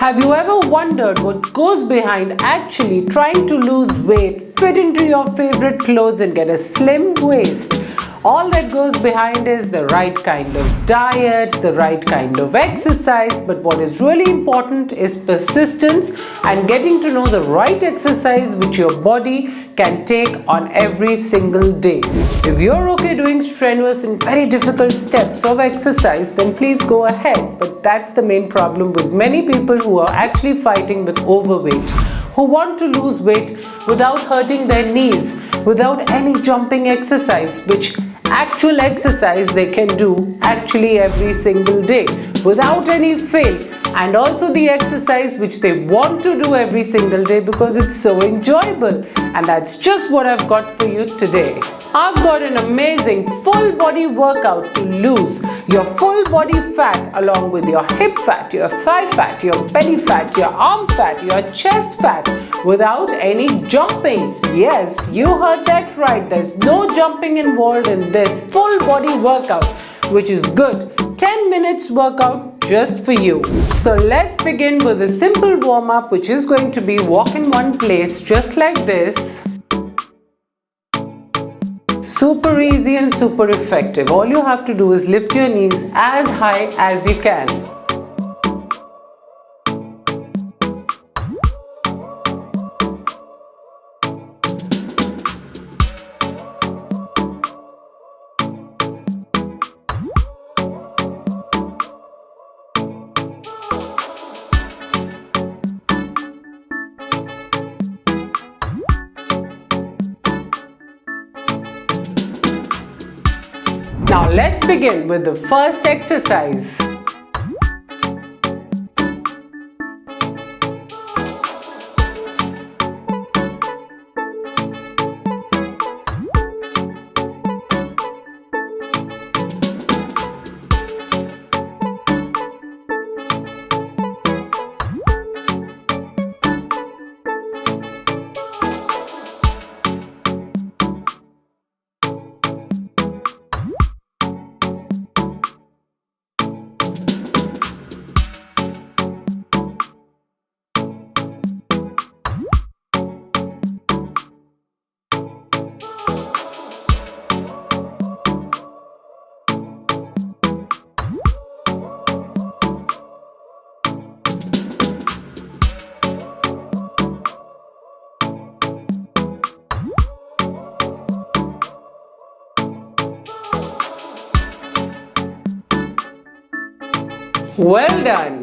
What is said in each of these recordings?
Have you ever wondered what goes behind actually trying to lose weight, fit into your favorite clothes and get a slim waist? All that goes behind is the right kind of diet, the right kind of exercise, but what is really important is persistence and getting to know the right exercise which your body can take on every single day. If you're okay doing strenuous and very difficult steps of exercise, then please go ahead. But that's the main problem with many people who are actually fighting with overweight, who want to lose weight without hurting their knees, without any jumping exercise, which actual exercise they can do actually every single day without any fail, and also the exercise which they want to do every single day because it's so enjoyable. And that's just what I've got for you today. I've got an amazing full body workout to lose your full body fat along with your hip fat, your thigh fat, your belly fat, your arm fat, your chest fat without any jumping. Yes, you heard that right. There's no jumping involved in this full body workout, which is good. 10 minutes workout just for you. So let's begin with a simple warm-up, which is going to be walk in one place just like this. Super easy and super effective. All you have to do is lift your knees as high as you can. Now let's begin with the first exercise. Well done.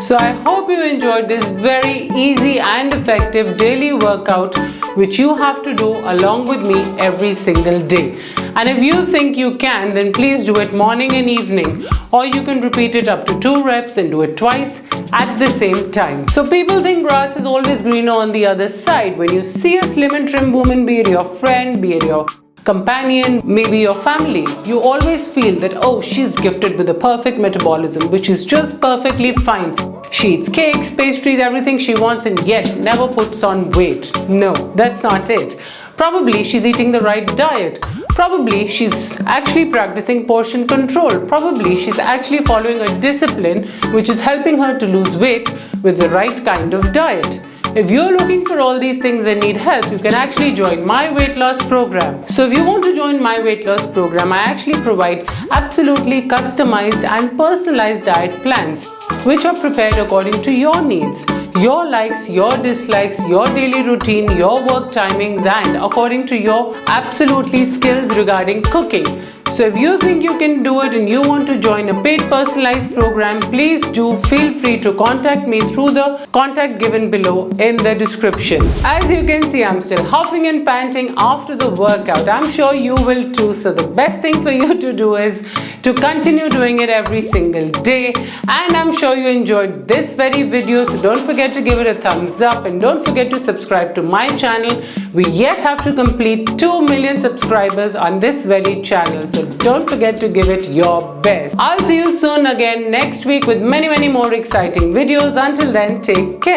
So I hope you enjoyed this very easy and effective daily workout which you have to do along with me every single day. And if you think you can, then please do it morning and evening, or you can repeat it up to 2 reps and do it twice at the same time. So people think grass is always greener on the other side. When you see a slim and trim woman, be it your friend, be it your companion, maybe your family, you always feel that, oh, she's gifted with a perfect metabolism, which is just perfectly fine. She eats cakes, pastries, everything she wants, and yet never puts on weight. No, that's not it. Probably she's eating the right diet. Probably she's actually practicing portion control. Probably she's actually following a discipline which is helping her to lose weight with the right kind of diet. If you're looking for all these things and need help, you can actually join my weight loss program. So if you want to join my weight loss program, I actually provide absolutely customized and personalized diet plans which are prepared according to your needs, your likes, your dislikes, your daily routine, your work timings, and according to your absolutely skills regarding cooking. So if you think you can do it and you want to join a paid personalized program, please do feel free to contact me through the contact given below in the description. As you can see, I'm still huffing and panting after the workout. I'm sure you will too. So the best thing for you to do is to continue doing it every single day. And I'm sure you enjoyed this very video. So don't forget to give it a thumbs up and don't forget to subscribe to my channel. We yet have to complete 2 million subscribers on this very channel. So don't forget to give it your best. I'll see you soon again next week with many more exciting videos. Until then, take care.